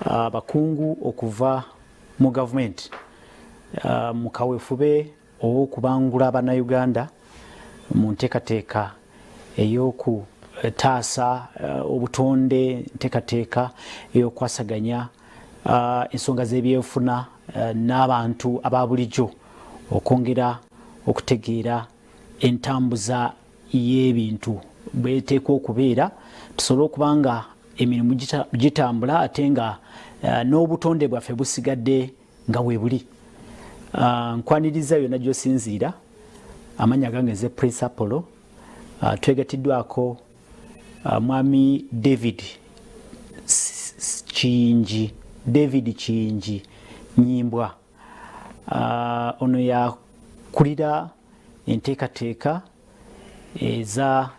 abakungu okuva mu government mu kaweefube okubangula Abannayuganda mu nteekateeka ey'okutaasa obutonde, nteekateeka ey'okwasaganya ensonga z'ebyenfuna n'abantu aba bulijjo, okwongera okutegeera entambuza y'ebintu bweteekwa okubeera tusobole okuba nga emirimu gitambula ate nga n'obutonde bwaffe busigadde nga bwe buli. Nkwaniriza yonna gy'osinziira, amannya gange nze Prince Apollo, twegatiddwako mwami David Kiyingi Nyimbwa. Ono yakulira enteekateeka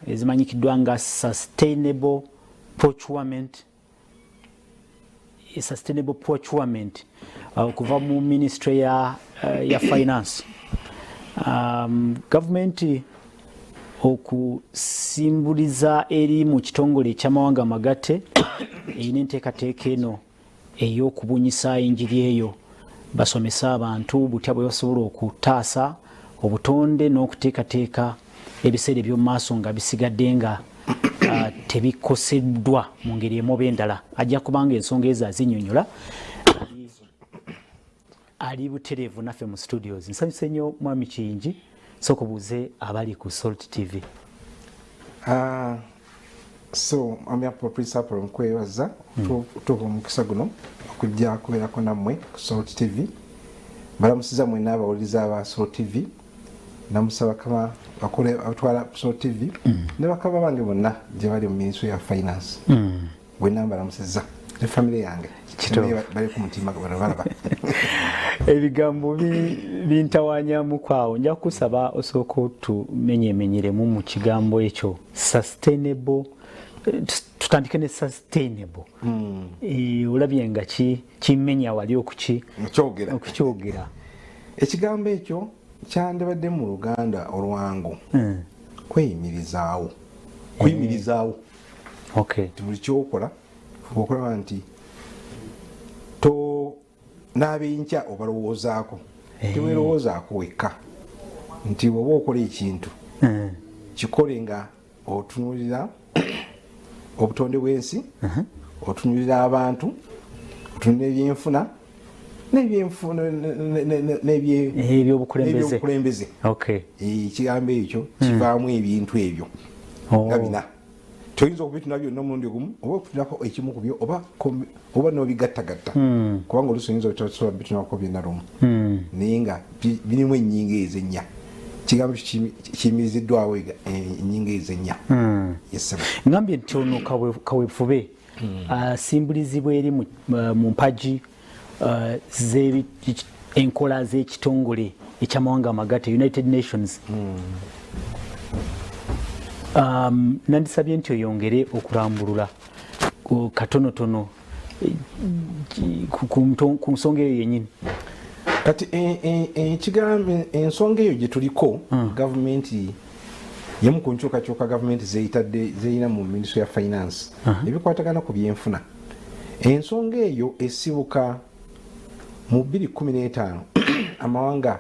ezimanyikiddwa nga sustainable procurement okuva mu ministry ya finance. Gavumenti okusimbuliza eri mu kitongole eky'amawanga amagatte erina enteekateeka eno ey'okubunyisa enjiri eyo, basomesa abantu butya bwe basobola okutaasa obutonde n'okuteekateeka ebiseera eby'omu maaso nga bisigadde nga tebikoseddwa mu ngeri emu oba endala. Ajja kubanga ensonga ezo azinnyonnyola. Ali butereevu naffe mu studios. Nsanyuse nnyo mwami Kiyingi, sooka obuuze abali ku Salt TV. So mwami Prince Apollo nkwebaza tuva omukisa guno okujja kubeerako nammwe ku Salt TV. Balamusiza mwenna abawuliriza aba Salt TV. Namusaba kama bakole abatwala Salt TV ne bakaba bange bonna gye bali mu ministry ya finance. Bwenna balamusiza ne family yange bali ku mutima balaba. Ebigambo bintawanyamu kwawo. Nja kusaba osooka tumenyemenyeremu mu kigambo ekyo sustainable. Tutandike ne sustainable. Olabye nga kimenya wali okukyogera. Ekigambo ekyo kyandibadde mu Luganda olwangu kweyimirizaawo. Okay. Buli kyokola okola nti to n'abenkya obalowoozaako. Teweerowoozaako wekka nti oba okola ekintu kikole nga otunuulira obutonde bw'ensi, otunuulira abantu, otunuulira ebyenfuna n'ebyobukulembeze. Ekigambo ekyo kivaamu ebintu ebyo nga bina. Toyinza okubituna byonna omulundi gumu oba okutunako ekimu ku byo oba n'obigattagatta kubanga oluusi oyinza obutasobola bitunako byonna lumu naye nga birimu ennyingo ezo ennya. Kigambo kiyimiriziddwawo ennyingo ezo ennya. Ngambye nti ono kaweefube asimbulizibwa eri mu mpagi enkola z'ekitongole eky'amawanga amagatte United Nations. Nandisabye nti oyongere okulambulula katonotono ku nsonga eyo yennyini. Kati ekigambo ensonga eyo gye tuliko gavumenti yemu ku nkyukakyuka gavumenti zeyina mu ministry ya finance ebikwatagana ku byenfuna. Ensonga eyo esibuka mu 2015 amawanga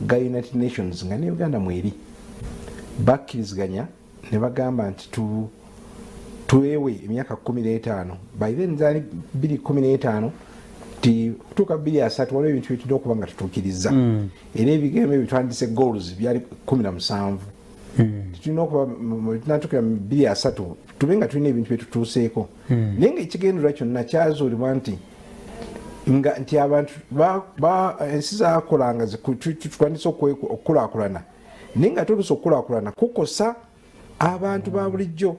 ga United Nations nga ne Uganda mweri bakkiriziganya ne bagamba nti tuweewe emyaka 15 by then zali 2015 tutuuka 2030 waliwo ebintu byetulina okuba nga tutuukiriza era ebigambo ebyo twandise goals byali 17 tulina okuba tunatuukira mu 2030 tube nga tulina ebintu byetutuuseeko naye nga ekigendererwa kyonna kyazuulibwa nti abantu ensi zaakolanga twandise okukulaakulana naye nga toluusi okukulaakulana kukosa abantu ba bulijjo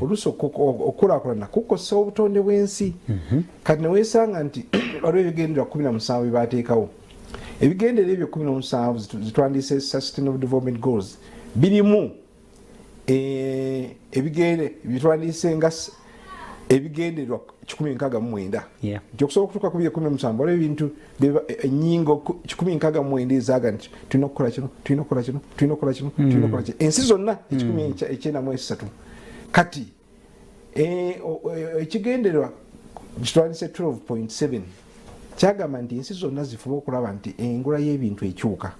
oluusi okukulaakulana kukosa obutonde bw'ensi. Kati ne weesanga nti waliwo ebigendererwa 17 bye baateekawo. Ebigendererwa ebyo 17 zitwandise Sustainable Development Goals birimu bitwandise nga ebigendererwa 169 okusobola okutuuka ku 17 waliwo ebintu ennyingo 169 ezaaga nti tulina okukola kino tulina okukola kino tulina okukola kino tulina okukola kino ensi zonna 193. Kati ekigendererwa kitwandise 12.7 kyagamba nti ensi zonna zifuba okulaba nti engula y'ebintu ekyuka.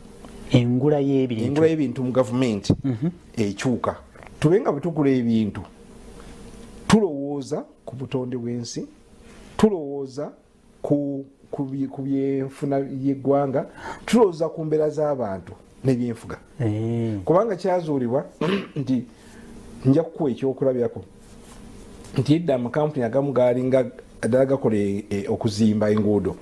Engula y'ebintu mu gavumenti ekyuka. Tube nga bwe tugula ebintu tulowooza ku butonde bw'ensi, tulowooza ku byenfuna by'eggwanga, tulowooza ku mbeera z'abantu n'ebyenfuga. Kubanga kyazuulibwa nti nja kukuwa ekyokulabirako nti edda amakampuni agamu gaalinga ddala gakola okuzimba enguudo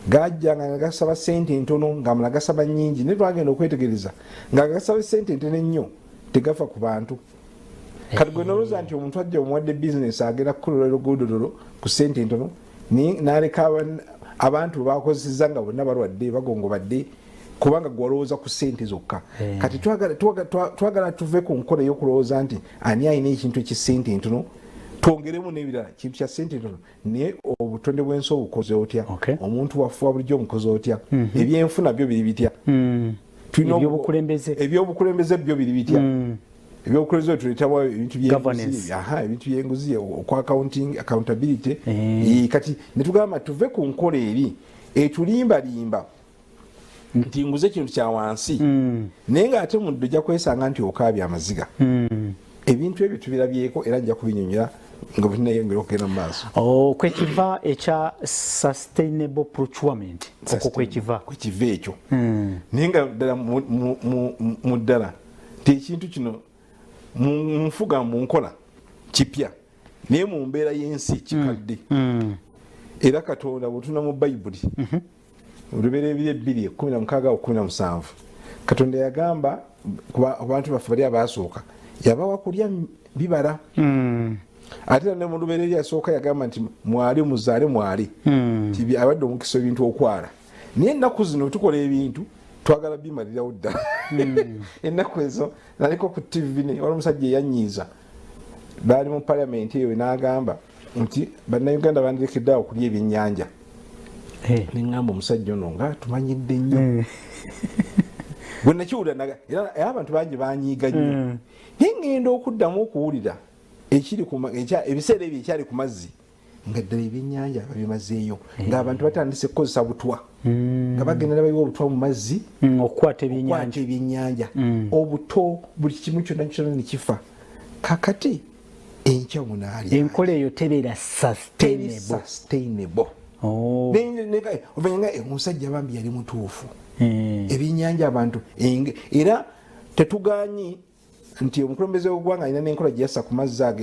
gajjanga nga gasaba ssente entono ng'amala gasaba nnyingi, naye twagenda okwetegereza nga gasaba ssente entono ennyo tegafa ku bantu. Kati gwe nolowooza nti omuntu ajja omuwadde bizinesi agenda kukolera oluguudo lolo ku ssente entono n'aleka abantu bakozesezza nga bonna balwadde bagongobadde kubanga gwalowooza ku ssente zokka. Kati twagala tuve ku nkola ey'okulowooza nti ani alina ekintu eky'essente entono twongeremu n'ebirala kintu kya ssente entono naye obutonde bw'ensi obukoze otya, omuntu wafuwa bulijjo omukozi otya, ebyenfuna byo biri bitya, ebyobukulembeze byo biri bitya, ebyobukulembeze tuleetawo ebintu by'enguzi okwa accountability. Kati netugamba tuve ku nkola eri etulimbalimba nti nguze ekintu kya wansi naye ng'ate muddo ojja kwesanga nti okaabya amaziga. Ebintu ebyo tubirabyeko era nja kubinyonyola nga butinayongera okugenda mu maaso. Kwekiva ekya sustainable procurement okwo kwekiva ekyo naye nga ddala mu ddala nti ekintu kino munfuga mu nkola kipya naye mu mbeera y'ensi kikadde. Era Katonda bwetuna mu Bayibuli Olubereberye 2:16 Katonda yagamba ku bantu baffe bali abasooka yabawa kulya bibala. Ate ne mu Lubereberye yasooka yagamba nti mwali muzaale mwali nti abadde omukisa ebintu okwala. Naye ennaku zino tukola ebintu twagala bimalirawo ddala. Ennaku ezo naliko ku TV wali omusajja eyanyiiza baali mu palamenti eyo n'agamba nti bannayuganda bandirekedde awo okulya ebyennyanja. Neŋŋamba omusajja ono nga tumanyidde nnyo bwe nakiwulira era abantu bangi banyiiga nnyo naye ŋŋenda okuddamu okuwulira ebiseera ebyo ekyali ku mazzi nga ddala ebyennyanja babimazeeyo ng'abantu batandise kukozesa butwa nga bagenda nabayiwa obutwa mu mazzi okukwata ebyennyanja obuto buli kimu kyonna kyonna ne kifa. Kakati enkya munaali enkola eyo tebeera sustainable. Ovanga omusajja bambi yali mutuufu ebyennyanja abantu era tetuganyi nti omukulembeze w'eggwanga alina n'enkola gye yassa ku mazzi ago.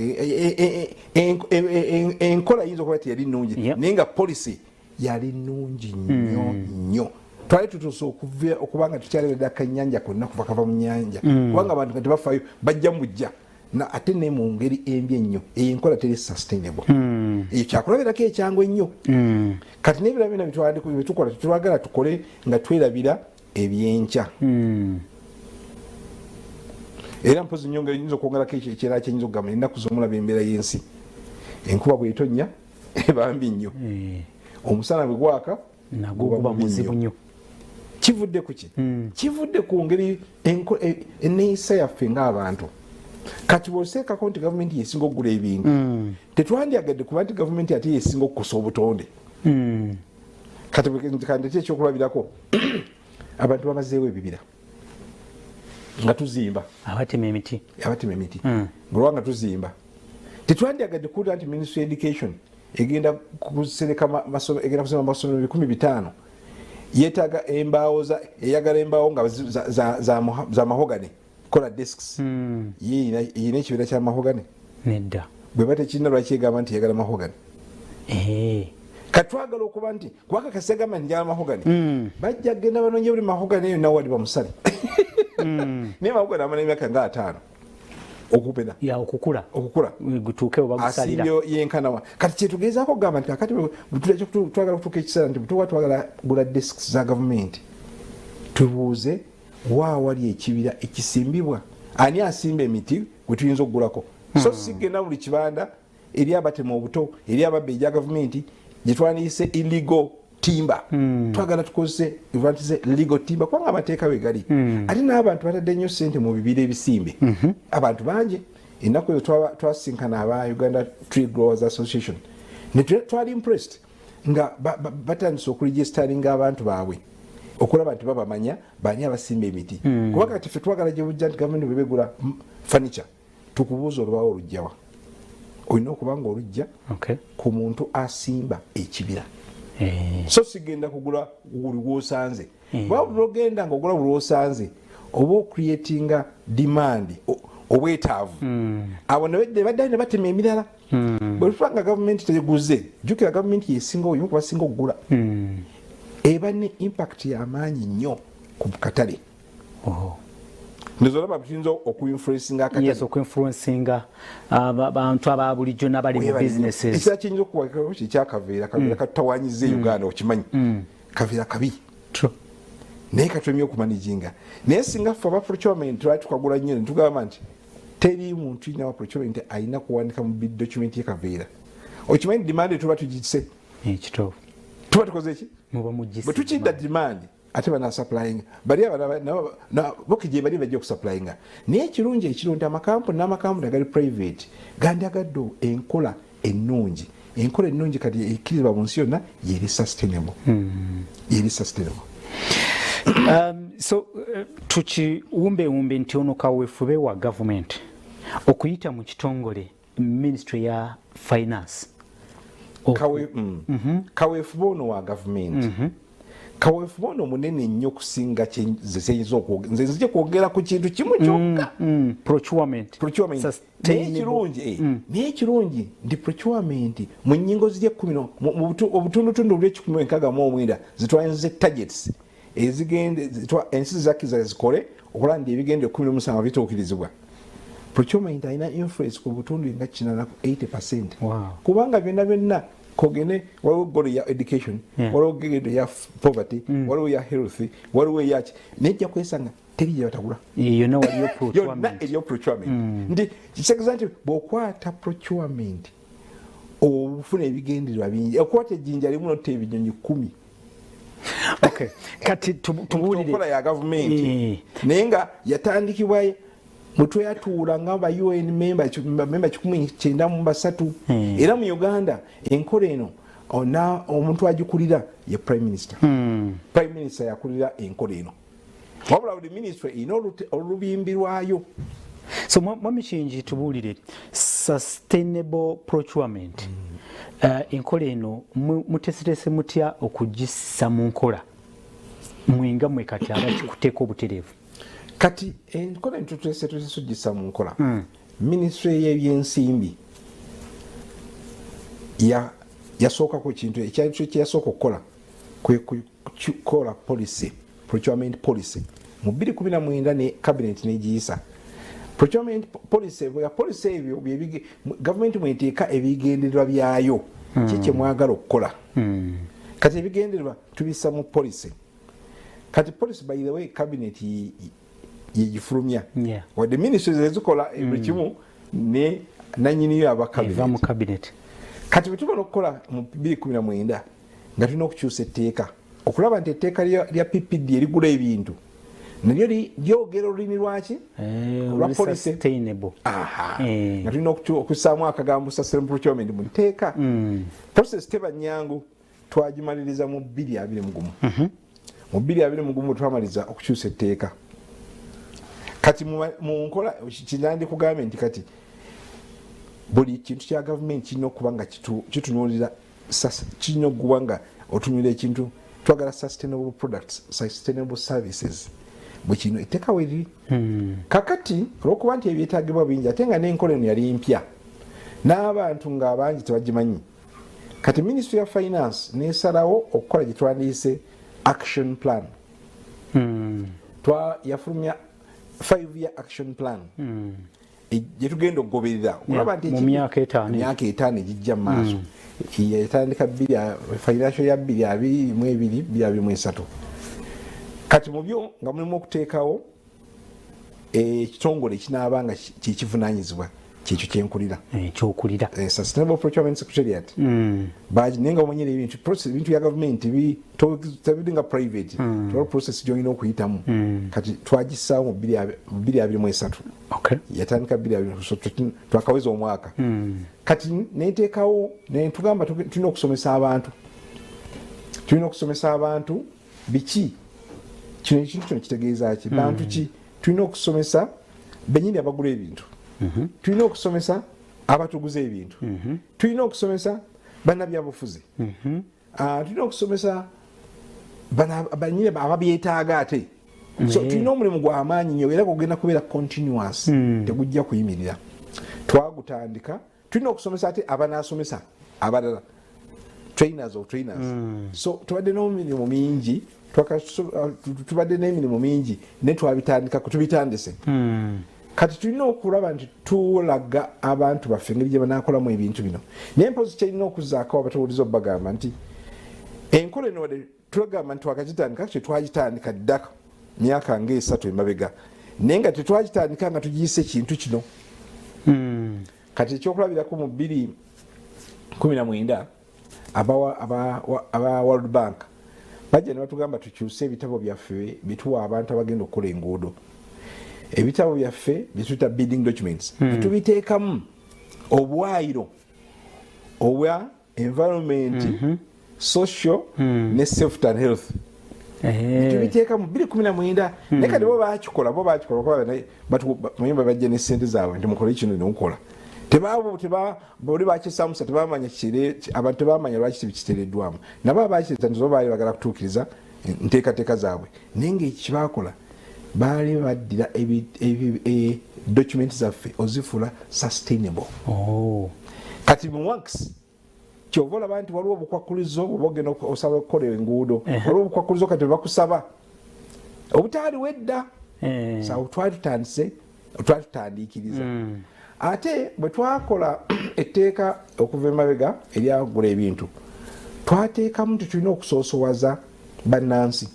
Enkola yinza okuba teyali nnungi naye nga policy yali nnungi nnyo. Twali tutuuse okubanga tukyaleberera akannyanja konna kuva kava mu nnyanja kubanga abantu kati bafaayo bajja mu bujja ate ne mu ngeri embi ennyo enkola teri sustainable. Ekyo kyakulabirako ekyangu ennyo. Kati n'ebirala byonna byetukola tetwagala tukole nga twerabira ebyenkya. Era mpozi nnyo ngeri nyinza okwongerako ekyo ekyera kyenyinza okugamba ennaku z'omulaba embeera y'ensi. Enkuba bw'etonnya ebambi nnyo, omusana bwe gwaka guba muzibu nnyo. Kivudde ku ki? Kivudde ku ngeri enneeyisa yaffe ng'abantu. Kati bw'oseekako nti gavumenti yesinga okugula ebintu tetwandyagadde kuba nti gavumenti ate yesinga okukosa obutonde. Kati kandete ekyokulabirako abantu bamazeewo ebibira nga tuzimba abatema emiti ngolwanga tuzimba tetwandyagadde kuwulira nti Ministry of Education egenda kuzimba amasomero 500 yeetaaga eyagala embaawo nga za mahogany kola desks yina ekibira kya mahogany nedda bwe batekirina lwaki egamba nti yagala mahogany. Katwagala okuba nti kubanga kasegamba nti njala mahogany bajja genda banonye buli mahogany eyo nawe wali bamusale naye mahogany amala emyaka nga 5 okupena okukula gutuuke obagusalira yenkanawa. Kati kyetugezaako kugamba nti kakati twagala kutuuka ekiseera nti bwetuba twagala gula desks za gavumenti tubuuze waawali ekibira ekisimbibwa ani asimba emiti gwe tuyinza okugulako. So sigenda buli kibanda eri abatema obuto eri ababba egya gavumenti gye twandiyise illegal timber. Twagala tukozese legal timber kubanga amateeka we gali. Ate n'abantu batadde nnyo ssente mu bibira ebisimbe. Abantu bangi ennaku ezo twasinkana aba Uganda Tree Growers Association ne twali impressed nga batandise okuregistaringa abantu baabwe okulaba nti babamanya bani abasimba emiti kuba kati ffe twagala gye bujja nti gavumenti bwebegula furniture tukubuuza olwawo olugjawa olina okuba nga olujja ku muntu asimba ekibira so sigenda kugula buli lwosanze wabula ogenda nga ogula buli lwosanze oba ocreatinga demand obwetaavu abo nebaddayo ne batema emirala bwe tuba nga gavumenti teguze jjukira gavumenti yesinga oyimu kubasinga okugula eba ne impact y'amaanyi nnyo ku katale ndizolaba tuyinza okuinfluencinga akatale okuinfluencinga abantu aba bulijjo n'abali mu businesses ekira kiyinza okuwakako kyakaveera katutawanyiza Uganda okimanyi kaveera kabi naye katwemye okumaniginga naye singa ffe aba procurement twali tukagula nnyo netugamba nti teri muntu ina wa procurement alina kuwandika mu bid document yekaveera okimanyi demand tuba tugise ekitofu tuba tukoze ki bwe tukidda demand ate banasupplyinga bali bokije bali bajja okusupplyinga naye ekirungi ekirungi amakampuni n'amakampuni agali private gandyagadde enkola ennungi enkola ennungi kati ekkirizibwa mu nsi yonna yeri sustainable so tukiwumbewumbe nti ono kaweefube wa gavumenti okuyita mu kitongole ministry ya finance kaweefube ono wa gavumenti kaweefube ono munene nnyo okusinga nze nzije kwogera ku kintu kimu kyokka procurement naye ekirungi ndi procurement mu nnyingo ziri 10 obutundutundu buli 169 zitwanyiriza targets ezigende ensi zakiza zikole okulaba nti ebigende 17 bituukirizibwa procurement alina influence ku butundu nga 80%. Kubanga byonna kogene waliwo golo ya education waliwo golo ya poverty waliwo ya health waliwo ya nejja kwesanga teri yabatagula yonna waliyo procurement yonna procurement ndi kisekiza nti bw'okwata procurement obufuna ebigendererwa bingi okwata ejjinja limu notta ebinyonyi 10. Okay, kati tubulire okola ya gavumenti naye nga yatandikibwa mutwe yatuula nga ba UN member 193 era mu Uganda enkola eno ona omuntu agikulira ye prime minister prime minister yakulira enkola eno wabula buli ministry ino olubimbirwayo. So mwami kingi tubulire sustainable procurement enkola eno muteserese mutya okugissa mu nkola mwinga mwe kati abakikuteeka obutereevu kati enkola entutese tugissa mu nkola ministry y'ebyensimbi yasooka ku kintu ekyali kyasooka okukola kwe kukola policy procurement policy mu 2019 ne cabinet negiyisa procurement policy ya policy ebyo government mweteeka ebigendererwa byayo kiki mwagala okukola kati ebigendererwa tubisa mu policy kati policy by the way cabinet yegifulumya wadde ministries ezikola buli kimu ne nanyiniyo aba cabinet kati bwetubona okukola mu 2019 nga tulina okukyusa etteeka okulaba nti etteeka lya PPD erigula ebintu nalyo lyogera olulimi lwaki olwa policy nga tulina okussaamu akagambo sustainable procurement mu nteeka process teba nyangu twagimaliriza mu 2021 mu 2021 twamaliza okukyusa etteeka kati mu nkola kinandi kugambye nti kati buli kintu kya gavumenti kirina okuba nga kitunuulira kirina okuba nga otunuulira ekintu twagala sustainable products sustainable services bwe kino etteeka weriri kakati olwokuba nti ebyetaagibwa bingi ate nga n'enkola eno yali mpya n'abantu ng'abangi tebagimanyi kati ministry ya finance nesalawo okukola gye twandiyise action plan yafulumya 5-year action plan gye tugenda okugoberera okulaba nti mu myaka 5 egijja mu maaso yatandika financial ya 2022-2023 kati mu byo nga mulimu okuteekawo ekitongole ekinaaba nga kikivunanyizibwa kyekyo kyenkulira kyokulira sustainable procurement secretariat baji nenga omanyire ebintu process ebintu ya government tabidinga private to process joino okuyitamu kati twagisaawo mu 2023 okay yatandika 2023 twakaweza omwaka kati neteekawo netugamba tulina okusomesa abantu biki kino ekintu kino kitegeeza ki bantu ki tulina okusomesa benyini abagula ebintu tulina okusomesa abatuguza ebintu tulina okusomesa bannabyabufuzi tulina okusomesa banyine ababyetaaga ate so tulina omulimu gw'amaanyi nnyo era gugenda kubeera continuous tegujja kuyimirira twagutandika tulina okusomesa ate abanaasomesa abalala trainers so tubadde n'emirimu mingi tubadde n'emirimu mingi ne twabitandika kutubitandise kati tulina okulaba nti tulaga abantu baffe engeri gye banaakolamu ebintu bino naye mpozi kyalina okuzaako abatubuuliza obbagamba nti enkola eno wadde tulagamba nti twakagitandika kye twagitandika ddaka myaka nga3 emabega naye nga tetwagitandika nga tugiyise ekintu kino kati ekyokulabirako mu 2019 aba World Bank bajja ne batugamba tukyuse ebitabo byaffe bituwa abantu abagenda okukola enguudo ebitabo byaffe byetuyita bidding documents tubiteekamu obwayiro obwa environment social ne safety and health tubiteekamu 2019 naye kati bo bakikola mayimba bajja ne ssente zaabwe nti mukole kino nemukola boli bakisamusa tebamanya abantu tebamanya lwaki tebikiteereddwamu nabo bakiteeta ntizo baali bagala kutuukiriza nteekateeka zaabwe naye ngaekibakola baali baddira document zaffe ozifuula sustainable kati mu works kyova olaba nti waliwo obukwakulizo obogenda osaba okukola enguudo waliwo obukwakulizo kati bakusaba obutaaliwo edda sawo twatutandiikiriza ate bwe twakola etteeka okuva emabega eryagula ebintu twateekamu nti tulina okusoosowaza bannansi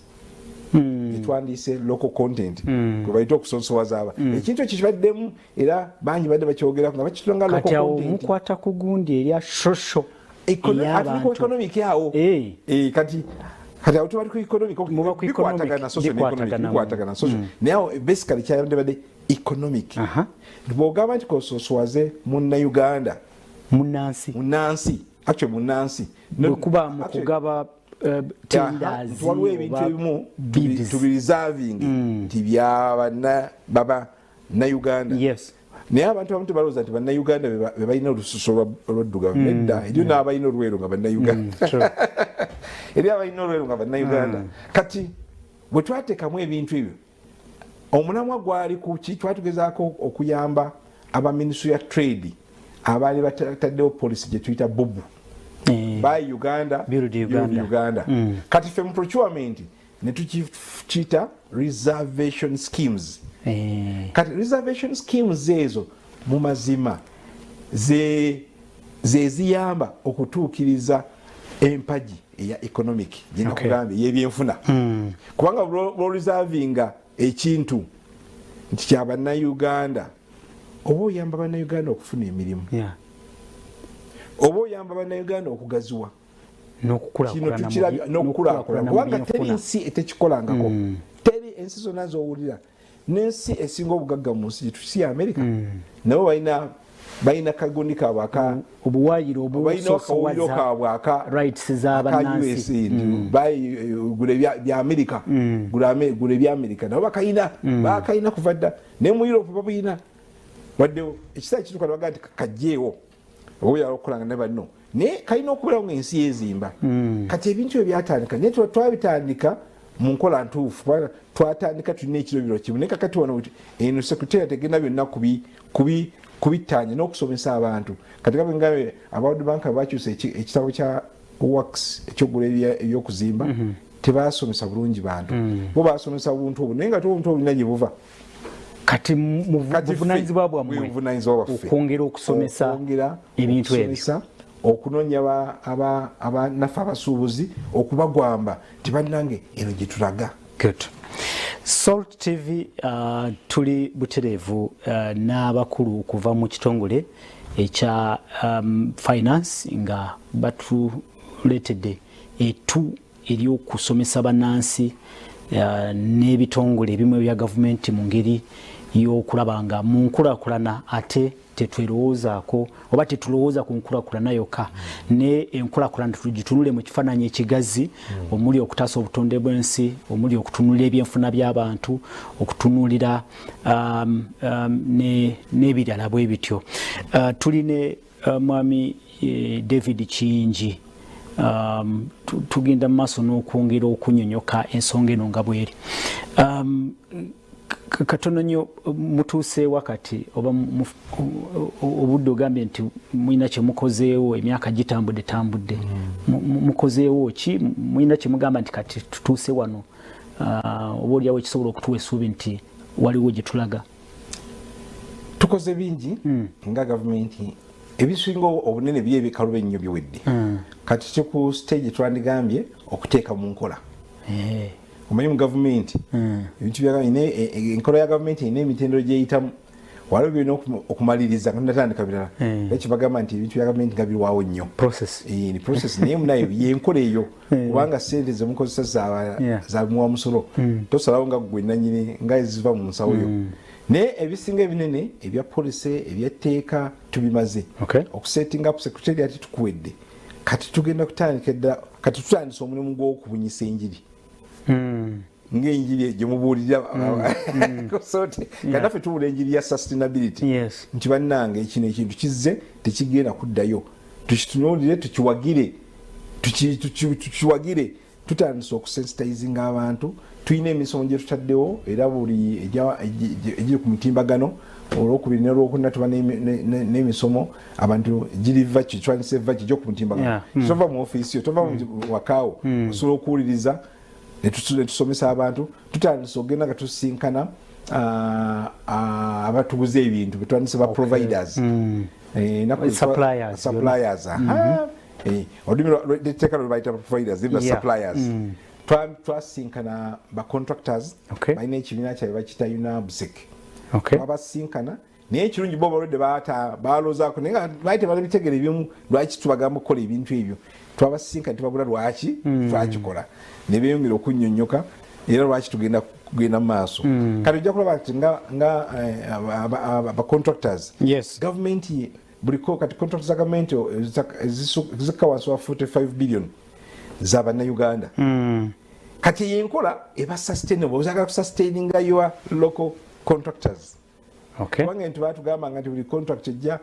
etwandiise local content kwe bayita okusoosowaza aba ekintu ekyo kibaddemu era bangi badde bakyogerako nga bakitula nga local content kati awo mukwata ku gundi erya social economic yawo kati awo tubali ku economic bikwatagana social naye awo basically kyayandibadde economic bw'ogamba nti kosoosowaze munnayuganda munnansi actually munnansi bwekuba mu kugaba tenders waliwo ebintu ebimu tubiriservingi nti baba nayuganda naye abantu abamu tebalowooza nti bannayuganda be balina olususu olwaddugavu nedda eriyo n'abalina olweru nga bannayuganda eriyo abalina olweru nga bannayuganda kati bwe twateekamu ebintu ebyo omulamwa gwali kuki twatugezaako okuyamba aba ministry ya trade abaali bataddewo policy gye tuyita bubu by Uganda build Uganda kati ffe mu procurement ne tukiyita reservation schemes kati reservation schemes ezo mu mazima ziyamba okutuukiriza empagi eya economic gyenakugambye ey'ebyenfuna kubanga bw'oreservinga ekintu nti kyabannayuganda oba oyamba bannayuganda okufuna emirimu oba oyamba bannayuganda okugaziwa n'okukulaakulana kubanga teri nsi etekikolangako teri ensi zonna z'owulira n'ensi esinga obugagga mu nsi gyetu si ya America nabo balina kagundi kaabwe obuwayiro kaabwe gula bya America gula ebya America nabo bakayina kuva dda naye mu Europe babuyina waddewo ekisaa kituuka baga nti kajjeewo oba oyala okukolanga ne banno naye kalina okubeerawo ng'ensi yeezimba kati ebintu ebyo byatandika naye twabitandika mu nkola ntuufu twatandika tulina ekirobiro kimu naye kakati wano eno secretariat egenda byonna kubittanya n'okusomesa abantu kati kabengabe aba World Bank bakyusa ekitabo kya works ekyogula ebyokuzimba tebasomesa bulungi bantu bo basomesa buntu obwo naye nga obuntu obulina gye buva kati buvunaanyizibwa bwammwe okwongera okusomesa ebintu ebyo okunoonya abannaffe abasuubuzi okubagwamba tibannange eno gye tulaga Salt TV tuli buterevu n'abakulu kuva mu kitongole ekya finance nga batuletedde etu eryokusomesa bannansi n'ebitongole ebimu ebya gavumenti mu ngeri y'okulaba nga mu nkulakulana ate tetwerowoozaako oba tetulowooza ku nkulakulana yokka ne enkulakulana tugitunule mu kifaananyi ekigazi omuli okutaasa obutonde bw'ensi omuli okutunulira ebyenfuna by'abantu okutunulira n'ebirala bwe bityo tuli ne mwami David Kiyingi tugenda mu maaso n'okwongera okunyonyoka ensonga eno nga bweri katono nnyo mutuuse wakati oba obudde ogambye nti mulina kye mukozeewo emyaka gitambudde mukozeewo ki mulina kye mugamba nti kati tutuuse wano oba oliawo ekisobola okutuwa essuubi nti waliwo gye tulaga tukoze bingi nga gavumenti ebisinga obunene bye ebikalu ennyo biwedde kati kyo ku stage twandigambye okuteeka mu nkola omanyi mu gavumenti ebintu enkola ya gavumenti erina emitendero gyeyitamu waliwo byolina okumaliriza natandika birala ekibagamba nti ebintu bya gavumenti nga birwawo nnyo process naye munayo yenkola eyo kubanga sente zemukozesa zamuwa musolo tosalawo nga gwe nanyini nga eziva mu nsawo yo naye ebisinga ebinene ebya policy ebyateeka tubimaze okusetting up secretariat tukuwedde kati tugenda kati tutandisa omulimu gw'okubunyisa enjiri ng'enjiri gye mubuulira sote kanaffe tubula enjiri ya sustainability nti bannange kino ekintu kizze tekigenda kuddayo tukitunuulire tukiwagire tutandisa okusensitizinga abantu tulina emisomo gye tutaddewo era buli egiri ku mitimbagano olwokubiri n'olwokuna tuba n'emisomo abantu giriva kitwanise va kijja ku mutimbagano tova mu ofiisi yo tova mu wakaawo osobola okuwuliriza netusomesa abantu tutandise okugenda nga tusinkana abatuguza ebintu betwandise ba providers suppliers olulimi lwebayita providers suppliers twasinkana ba contractors balina ekibiina kyabwe bakita unabsec babasinkana naye ekirungi bo balwadde baloozaako naye nga baali tebalabitegeera ebimu lwaki tubagamba okukola ebintu ebyo twabasinkana tebabula lwaki twakikola ne beeyongera okunnyonnyoka era lwaki tugenda kugenda mu maaso kati ojja kulaba nti nga contractors gavumenti buliko kati contracts za gavumenti zikka wansi wa 45 billion za bannayuganda kati yenkola eba sustainable ozagala kusustaininga your local contractors kubanga nti batugamba nga nti buli contract ejja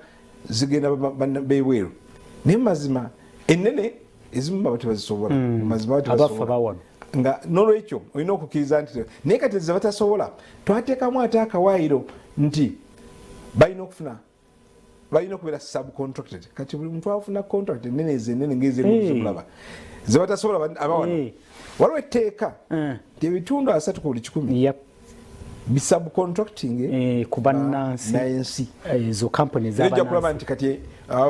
zigenda beweeru naye mazima ennene ezimu baba tebazisobola mazima abafa nga nolwekyo olina okukkiriza nti naye kati ze batasobola twateekamu ate akawaayiro nti balina okubeera subcontracted kati buli muntu afuna contract ennene ennene ngezemulaba ze batasobola abawano waliwo etteeka nti ebitundu 3 ku buli 100 bisubcontracting ku bannansi nayensi ezo companies z'abannansi ejja kulaba nti kati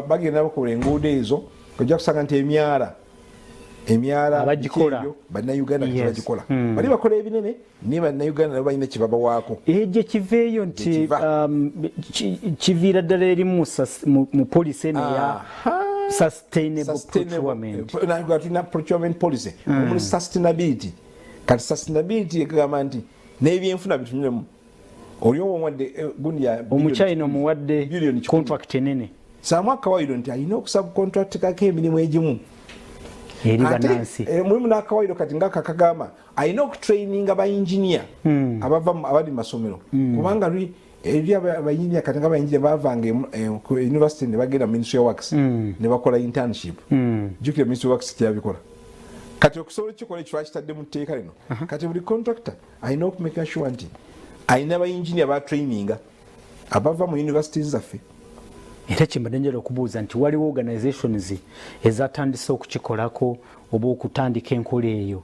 bagenda bakola enguudo ezo ojja kusanga nti emyala abagikola bannayuganda bagikola bali bakola ebinene naye bannayuganda nabo balina kyebabawaako egye kiveeyo nti kiviira ddala eri mu policy eno ya tulina procurement policy omuli sustainability kati sustainability egamba nti n'ebyenfuna bitunulemu oli omuwadde gundi ya omuchina omuwadde contract enene saamu akawaayiro nti alina okusubcontractingako emirimu egimu eri bannansi mulimu n'akawaayiro kati nga kakagamba alina okutraininga bainginia abali mu masomero kubanga eri abainginia kati nga bainginia bavanga ku university ne bagenda mu ministry of works ne bakola internship jukira ministry of works teyabikola kati okusobola ekikola ekyo twakitadde mu tteeka lino kati buli contractor alina okumeka sure nti alina bainginia batraininga abava mu universities zaffe era kimbadde njala okubuuza nti waliwo organizations ezatandise okukikolako oba okutandika enkola eyo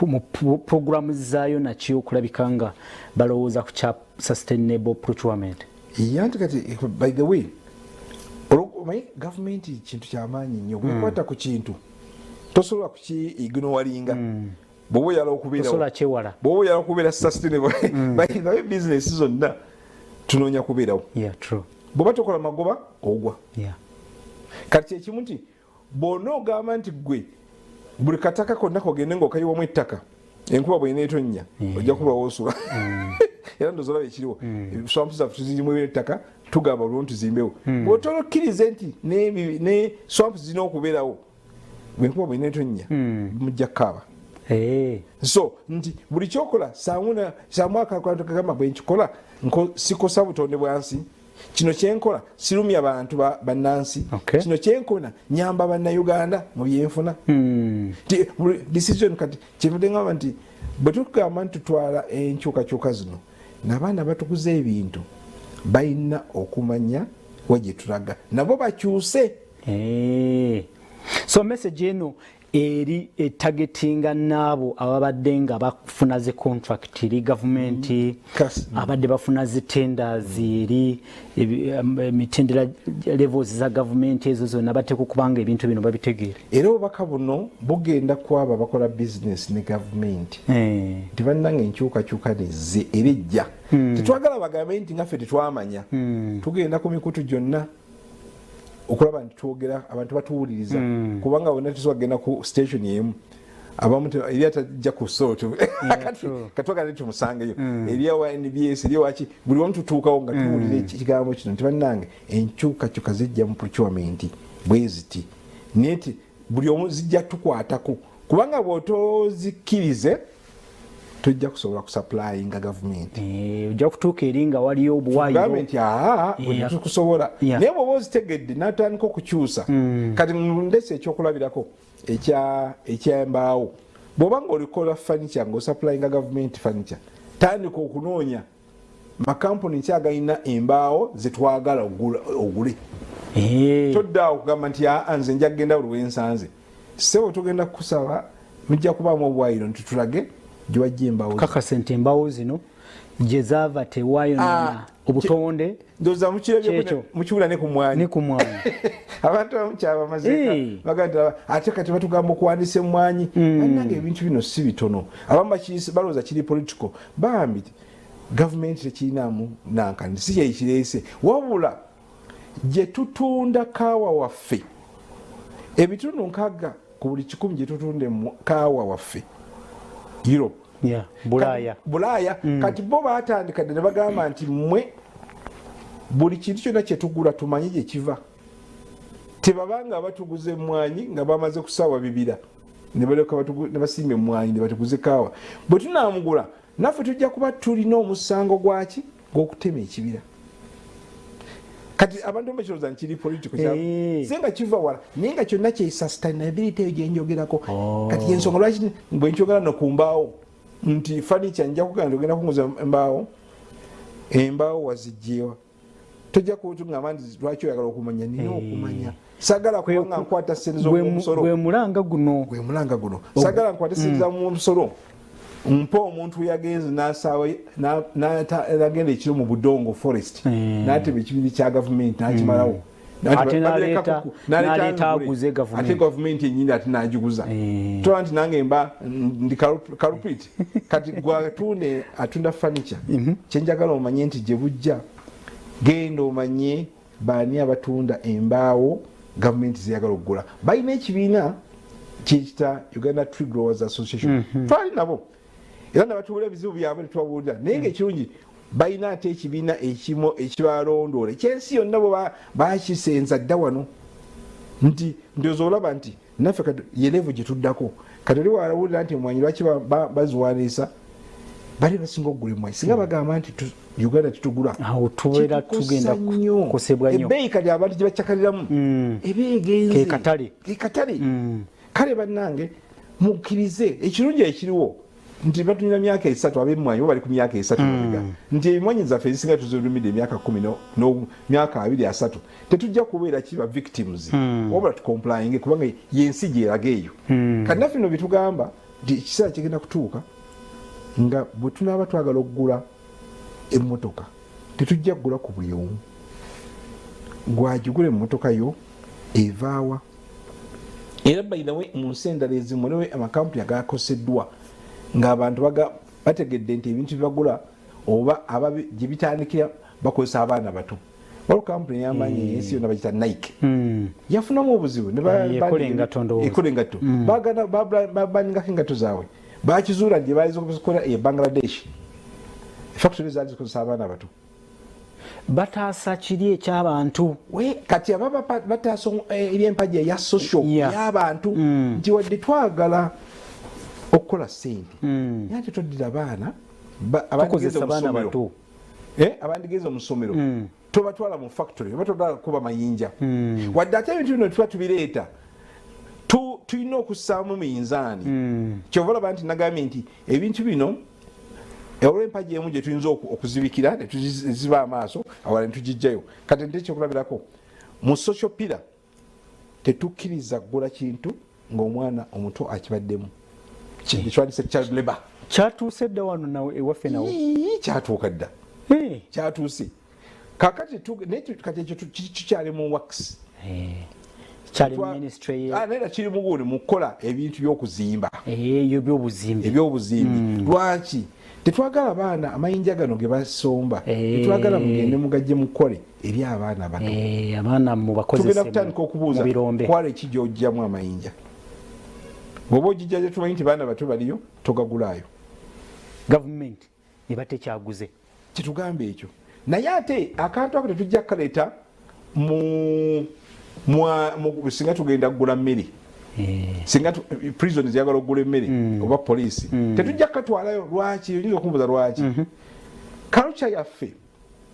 mu programu zaayo naki okulabika nga balowooza ku kya sustainable procurement yanti kati by the way gavumenti kintu kyamaanyi nnyo bwekwata ku kintu tosobola kukiignowalinga bobo yala okubeera osola chewala bobo yala okubeera sustainable by business zonna tunonya kubeerawo true boba tokola magoba ogwa kati ekimu nti bw'ona ogamba nti gwe buli kataka konna kogende ng'okayiwamu ettaka enkuba bw'ena etonnya ojja kuba woosula era ndozolaba ekiriwo swampu zaffe tuzirimu ettaka tugamba olwo tuzimbewo bw'otolokkirize nti ne swampu zirina okubeerawo bwenkuba bw'ena etonnya mujja kukaaba so nti buli kyokola saamu akakwata kagamba bwe nkikola sikosa butonde bwansi kino kyenkola sirumya bantu bannansi kino kyenkola nyamba bannayuganda mu byenfuna decision kati kyevudde ngamba nti bwe tukugamba nti tutwala enkyukakyuka zino n'abaana batukuza ebintu balina okumanya wagye tulaga nabo bakyuse so message eno eri targetinga nabo ababadde nga bafuna ze contract eri government abadde bafuna ze tenders eri mitendera levels za government ezo zonna bateko kubanga ebintu bino babitegeera era obubaka buno bugenda kwaba bakola business ne government tibannanga enkyukakyuka nezze erijja tetwagala bagambe nti ngaffe tetwamanya tugenda ku mikutu gyonna okulaba nti twogera abantu batuwuliriza kubanga bonna tuzagenda ku station yemu abamu eri atajja ku soto katwagala tumusangeyo eri awa NBS eri waki buli wamu tutuukawo nga tuwulira ekigambo kino nti bannange enkyukakyuka zijja mu procurement bweziti neti buli omu zijja tukwatako kubanga bw'otozikkirize tujja kusobola kusupplyinga government ojja kutuuka eri nga waliyo obuwayiro government bwe tukusobola naye bw'oba ozitegedde n'atandika okukyusa kati ndese ekyokulabirako ekyembaawo bw'oba nga olikola furniture ng'osupplyinga government furniture tandika okunoonya makampuni ki agalina embaawo zetwagala ogule toddaawo okugamba nti nze nja kugenda buli wensanze sebo tugenda kukusaba mujja kubaamu obuwayiro nti tulage jiwajje embaawo kakase nti embaawo zino gye zaava tewayonona obutonde ndoza mukibula ne kumwanyi abantu abamukyaba amazeeka bagamba ate kati batugamba okuwandiisa emmwanyi bannange ebintu bino si bitono abamu balowooza kiri political bambi gavumenti tekirinaamu nankandi si kyekireese wabula gye tutunda kaawa waffe ebitundu 6 ku buli 100 gye tutunda kaawa waffe Europe Bulaya kati bo batandika ne bagamba nti mmwe buli kintu kyonna kye tugula tumanyi gye kiva tebabanga batuguze emmwanyi nga bamaze kusaawa bibira ne basimba emmwanyi ne batuguze kaawa bwe tunaamugula naffe tujja kuba tulina omusango gwaki gw'okutema ekibira kati abantu bakirowooza nkiri political senga kiva wala naye nga kyonna kye sustainability eyo gye njogerako kati yensonga lwaki bwe nkyogera no ku mbaawo nti furniture nja kugenda ogenda kunguza embaawo wazijjeewa tojja kutungamba nti lwaki oyagala okumanya nina okumanya sagala kubanga nkwata sente z'omusolo gwe mulanga guno sagala nkwata sente z'omusolo mpa omuntu yagenze n'asaawa n'agenda ekiro mu budongo forest n'atema ekibiri kya gavumenti n'akimalawo n'aleeta aguze ate gavumenti enyini ate n'agiguza tola nti nange mba ndi kalupiti kati atunda furniture kyenjagala omanye nti gye bujja genda omanye baani abatunda embaawo gavumenti zeyagala okugula balina ekibiina kyekita Uganda Tree Growers Association twali nabo era nabatubula ebizibu byabwe netwabuulira naye ngaekirungi balina ate ekibiina ekibalondoola ekyensi yonna bwe bakisenza dda wano nti ndowooza olaba nti naffe yerevu gye tuddako kati oli walawulira nti emwanyi lwaki baziwaniisa bali basinga okugula emwanyi singa bagamba nti Uganda titugula tubeera tugenda kukosebwa nnyo ebbeeyi kati abantu gye bakyakaliramu eba egenze kekatale kale bannange mukkirize ekirungi ekiriwo nti batulina myaka 3 ab'emmwanyi bo bali ku myaka 3 mabega nti emwanyi zaffe ezisinga tuzirumidde emyaka 10 myaka 2-3 tetujja kubeera kiba victims wabula tucomplyinge kubanga yensi gyeraga eyo kati naffe no bitugamba nti ekiseera kigenda kutuuka nga bwe tunaaba twagala okugula emmotoka tetujja kugula ku buli omu gwagigula emmotoka yo evaawa era bayinawe mu nsi endala ezimu newe amakampuni agakoseddwa ng'abantu bategedde nti ebintu bibagula oba gye bitandikira bakozesa abaana bato. Waliwo kampuni y'amaanyi ensi yonna bagita Nike yafunamu obuzibu ekola engatto babanyingako engatto zaabwe bakizuula gye bayiza okukola e Bangladesh factory zaali zikozesa abaana bato bataasa kiri eky'abantu kati aba bataasa eby'empagi eya social y'abantu nti wadde twagala okukola ssente ate toddira abaana tukozesa abaana bato abandigeza mu ssomero tobatwala mu factory oba todala kuba mayinja wadde ate ebintu bino tuba tubireeta tulina okussaamu minzaani kyova olaba nti nagambye nti ebintu bino olw'empagi emu gye tuyinza okuzibikira ne tuziba amaaso awala ne tugijjayo kati nti ekyokulabirako mu social pillar tetukkiriza kugula kintu ng'omwana omuto akibaddemu ekyandise child labor kyatuuse dda wano nawe ewaffe nawo kyatuuka dda kyatuuse kakati kati ekyo kikyali mu wax naye kiri mu gundi mu kukola ebintu by'okuzimba ebyobuzimbi lwaki tetwagala abaana amayinja gano ge basomba tetwagala mugende mugajje mukole eri abaana bato tugenda kutandika okubuuza kwala eki gy'ojjamu amayinja bw'oba ogijja gye tumanyi nti baana bato baliyo togagulaayo gavumenti eba tekyaguze kitugambe ekyo naye ate akantu ako tetujja kaleeta singa tugenda kugula mmere singa prison ziyagala okugula emmere oba poliisi tetujja katwalayo lwaki oyinza okumbuza lwaki culture yaffe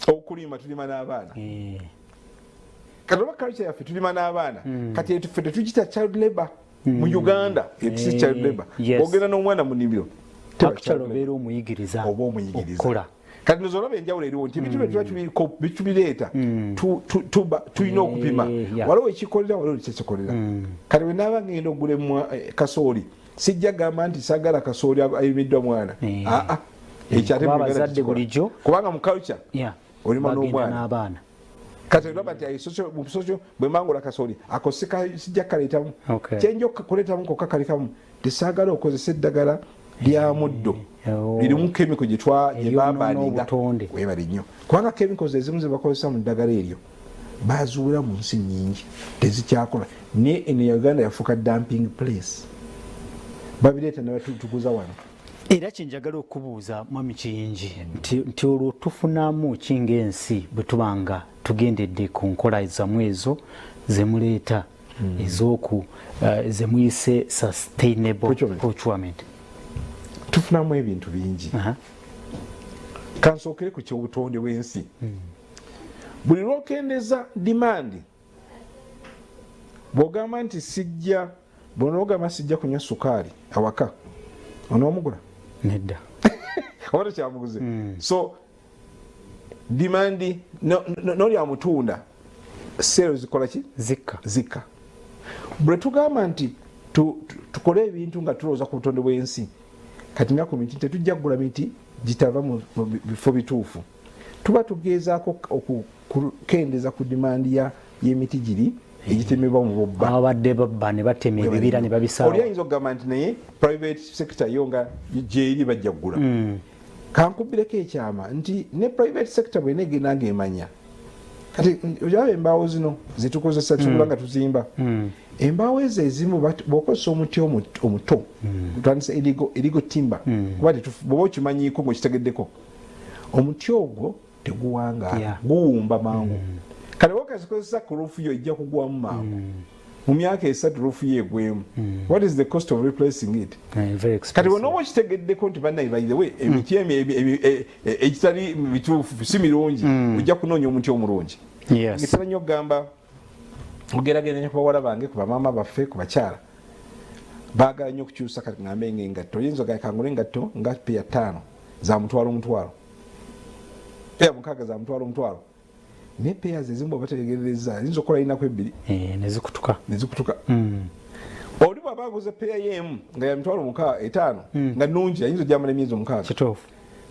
okulima tulima n'abaana kati oba culture yaffe tulima n'abaana kati ffe tetugita child labor mu Uganda etisi child labor ogenda n'omwana mu nnimiro obeera omuyigiriza oba omuyigiriza kati nozolaba enjawulo eriwo nti ebintu bitubireeta tulina okupima waliwo ekikolera waliwo kyekikolera kati bwe naaba ngenda okugula kasooli sijja gamba nti sagala kasooli ayimiddwa mwana abazadde bulijjo kubanga mu culture olima n'omwana kati olaba nti musoso bwe mangula kasooli ako sijja kaleetamu kyenja okuleetamu kokka kalekamu tesaagala okozesa eddagala lya muddo lirimu kemiko gye babaninga webali nnyo kubanga chemicals ezimu ze bakozesa mu ddagala eryo bazuula mu nsi nnyingi tezikyakola naye eno Uganda yafuuka dumping place babireeta ne batutuguza wano era kyenjagala okubuuza mwami Kiyingi nti olwo tufunamu kingensi bwe tubanga tugendedde ku nkola zamu ezo zemuleeta zemuyise sustainable procurement tufunamu ebintu bingi kansookere ku kyobutonde bw'ensi buli lwokendeza dimandi bw'ogamba nti bw'onoogamba sijja kunywa sukaali awaka onoomugula nedda oba tekyamuguze so dimandi noli amutunda seero zikola ki zikka bwe tugamba nti tukole ebintu nga tulowooza ku butonde bw'ensi kati nga ku miti tetujja kugula miti gitava mu bifo bituufu tuba tugezaako okukendeza ku dimandi y'emiti giri egitemebwa mu bubba abadde babba ne batema ebibira ne babisaawo oli ayinza okugamba nti naye private sector yo nga gyeri bajja kugula kankubireko ekyama nti ne private sector bwena egenda ng'emanya kati olaba embaawo zino zetukozesa tubula nga tuzimba embaawo ezo ezimu bw'okozesa omuti omuto tutandisa erigo timba kuba bw'oba okimanyiiko ng'okitegeddeko omuti ogwo teguwanga guwumba mangu kale wokazikozesa ku ruufu yo ejja kugwamu mangu mu myaka 3 ruufu yo egwemu what is the cost of replacing it kati bw'onooba okitegeddeko nti bannaye by the way emiti egitali bituufu si mirungi ojja kunoonya omuti omulungi ngetera nnyo okugamba ogerageranya ku bawala bange ku bamaama baffe ku bakyala baagala nnyo okukyusa kati ngambe ng'engatto oyinza ogakangula engatto nga peya 5 za mutwalo peya 6 za mutwalo ne peya zezimu bategerereza yinza okukola linako 2 nezikutuka oli bw'aba aguze peya y'emu nga ya mitwalo 5 nga nnungi ayinza ogyamala emyezi 6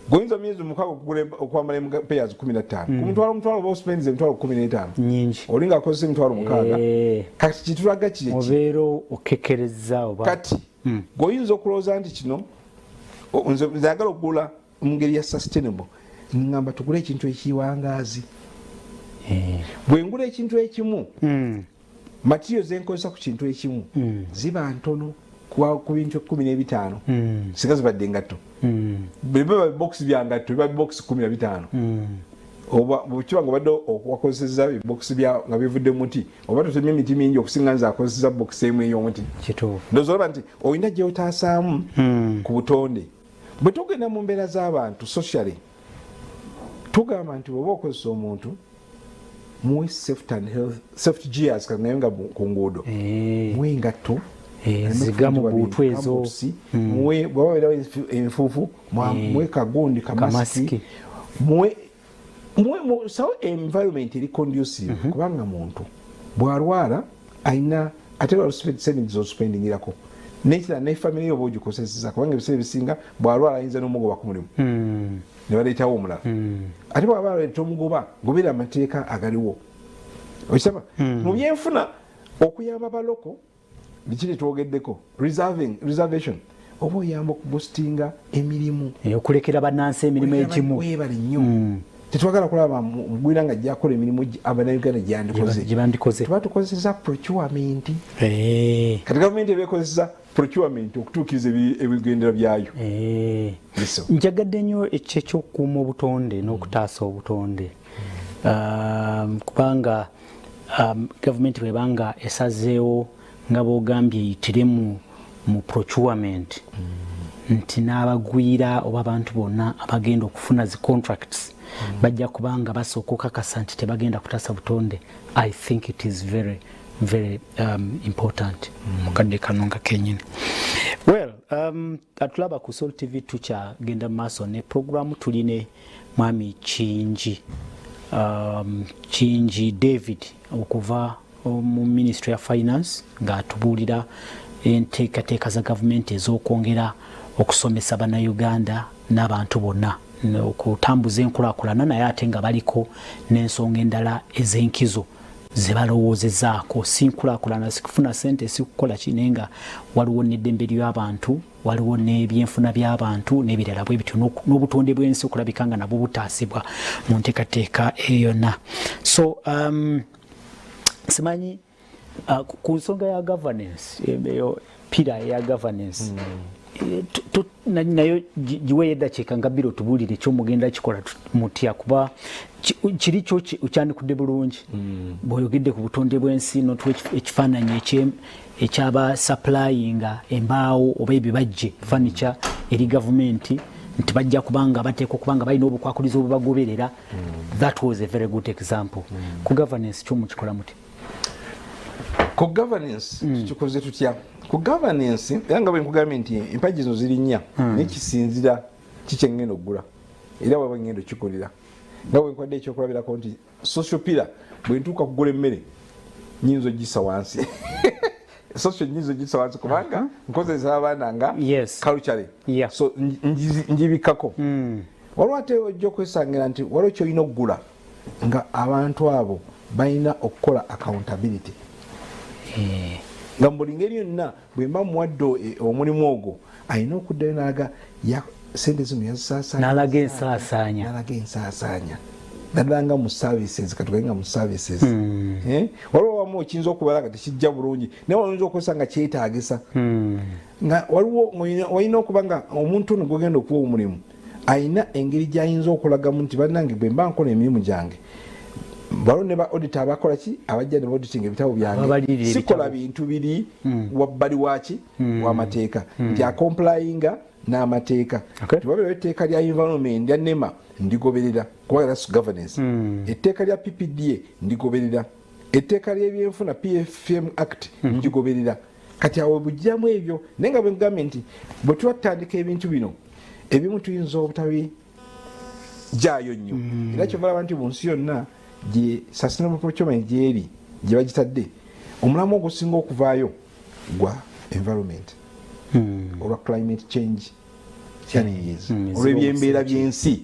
goyinza myezi 6 okwambala peya 15 ku mutwalo oba ospendize emitwalo 15 nyingi oli nga akozesa emitwalo 6 kati kitulaga ki obeera okekereza oba kati goyinza okulowooza nti kino nze njagala okugula mu ngeri ya sustainable ngamba tugule ekintu ekiwangaazi bwe ngula ekintu ekimu materials zenkozesa ku kintu ekimu ziba ntono ku bintu 15 singa zibadde engatto biba box bya ngatto biba box 15 oba bukiba ngobadde wakozesa box bya nga bivudde muti oba totemye emiti mingi okusinga nza akozesa box emu ey'omuti kituufu ndozolaba nti oyina gye otaasaamu ku butonde bwe tugenda mu mbeera z'abantu socially tugamba nti oba okozesa omuntu muwe safety gears kanaye nga ku nguudo muwe engatto ziga mu buutu ezo muwe bwababeerawo enfuufu muwe kagundi kamasiki muwe so environment eri conducive kubanga muntu bwalwala ayina ate sendings ospendingirako nekira ne family oba ogikozeseza kubanga ebiseera bisinga bwalwala ayinza n'omugoba ku mulimu ne baleetawo omulala ate bwaba baleeta omugoba goberera amateeka agaliwo okisaba mu byenfuna okuyamba baloko bikiri twogeddeko reservation oba oyamba okuboostinga emirimu okulekera bannansi emirimu egimu webale nnyo tetwagala kulaba mugwira nga gyakola emirimu abannayuganda gyandikoze tuba tukozesa procurement kati gavumenti ebekozesa procurement okutuukiriza ebigendera byayo njagadde nnyo ekyo ekyokukuuma obutonde n'okutaasa obutonde kubanga gavumenti bwebanga esazeewo nga bwogambye eyitire mu procurement nti n'abagwira oba abantu bonna abagenda okufuna zi contracts bajja kubanga basooka okukakasa nti tebagenda kutaasa butonde. I think it is very very important mukadde kano nga kenyini. Well, atulaba ku Soul TV tukyagenda mu maaso ne program tuline mwami Kingi David okuva mu Ministry ya Finance ng'atubuulira enteekateeka za gavumenti ez'okwongera okusomesa bannayuganda n'abantu bonna okutambuza enkulaakulana naye ate nga baliko n'ensonga endala ez'enkizo ze balowoozezaako si nkulaakulana sikufuna ssente sikukola kine nga waliwo n'eddembe ly'abantu waliwo n'ebyenfuna by'abantu n'ebirala bwe bityo n'obutonde bw'ensi okulabika nga nabwo butaasibwa mu nteekateeka eyo yonna. So simanyi ku nsonga ya governance pira ya governance nayo giwe eddakiika nga bbiri otubuulire ekyomugenda kikola mutya kuba kiri kyo okyandikudde bulungi bw'oyogedde ku butonde bw'ensi notuwa ekifaananyi ekyaba supplyinga embaawo oba ebibajje furniture eri gavumenti nti bajja kubanga bateeka okubanga balina obukwakulizo obubagoberera. That was a very good example. Ku governance kyomukikola muti? Ku governance tukikoze tutya? Ku governance era nga bwe nkugambye nti empagi zino ziri nnya nekisinzira kikyengenda okugula era bwe ngenda okikolera nga bwe nkwadde ekyokulabirako nti social pillar bwe ntuuka kugula emmere nyinza ogisa wansi social nyinza ogisa wansi kubanga nkozesa abaana nga culture so njibikako waliwo ate ojja okwesangira nti waliwo kyolina okugula nga abantu abo balina okukola accountability nga mbuli ngeri yonna bwe mba muwadde omulimu ogwo alina okuddayo n'alaga sente zino yazisaasaanya n'alaga ensaasaanya naddala nga mu services katugale nga mu services waliwo wamu okiyinza okubala nga tekijja bulungi naye wayinza okozesa nga kyetaagisa nga waliwo walina okuba nga omuntu ono gwogenda okuwa omulimu alina engeri gy'ayinza okulagamu nti bannange bwe mba nkola emirimu gyange balo ne ba auditor abakola ki abajja ne auditing ebitabo byange sikola bintu biri wabbali waki wa mateeka nti complyinga n'amateeka tubabira etteeka lya environment lya NEMA ndigoberera kubanga that's governance etteeka lya PPDA ndigoberera etteeka ly'ebyenfuna PFM Act ndigoberera kati awo bujjamu ebyo naye nga bwe ngambye nti bwe twatandika ebintu bino ebimu tuyinza obutabi gyayo nnyo era kyobalaba nti mu nsi yonna gye sustainable procurement gyeri gye bagitadde omulamu ogusinga okuvaayo gwa environment olwa climate change challenges olw'ebyembeera by'ensi